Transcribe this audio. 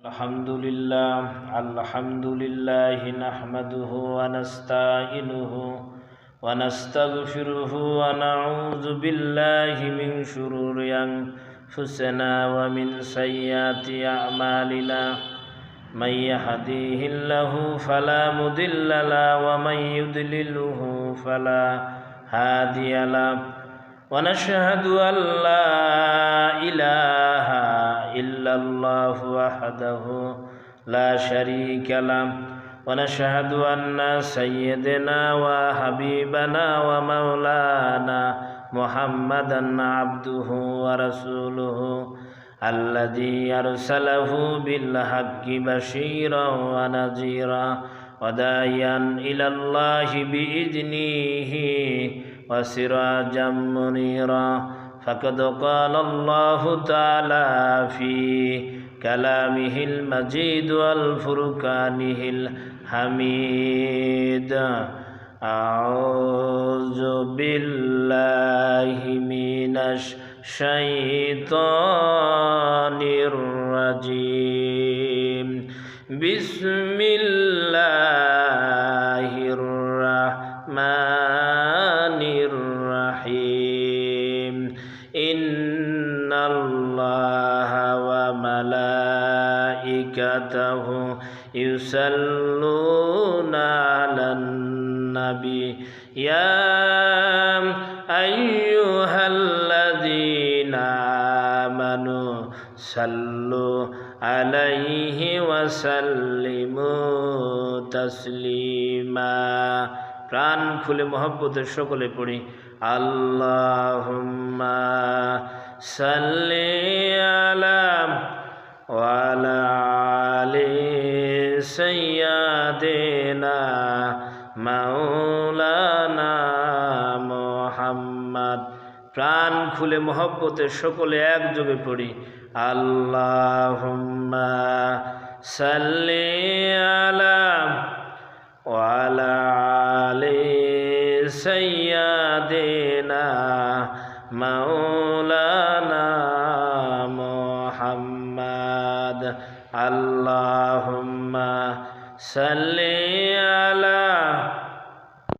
الحمد لله نحمده ونستعينه ونستغفره ونعوذ بالله من شرور أنفسنا ومن سيئات أعمالنا من يهديه الله فلا مضل له ومن يضلله فلا هادي له ونشهد أن لا إله إلا الله وحده لا شريك له ونشهد أن سيدنا وحبيبنا ومولانا محمدا عبده ورسوله الذي أرسله بالحق بشيرا ونذيرا وداعيا إلى الله بإذنه وسراجا منيرا فقد قال الله تعالى في كلامه المجيد والفرقانه الحميد أعوذ بالله من الشيطان الرجيم بسم الله الرحمن الرحيم إن الله وملائكته يصلون على النبي يا أيها الذين آمنوا صلوا عليه وسلموا تسليما প্রাণ খুলে মহব্বতের সকলে পড়ি আল্লাহুম্মা সাল্লি আলা ওয়ালা আলি সাইয়্যিদিনা মাওলানা মুহাম্মদ প্রাণ খুলে মহব্বতের সকলে একযোগে পড়ি আল্লাহুম্মা সাল্লি আলা ওয়ালা আলি সাইয়্যিদিনা মাওলানা মুহাম্মদ আল্লাহুম্মা সাল্লি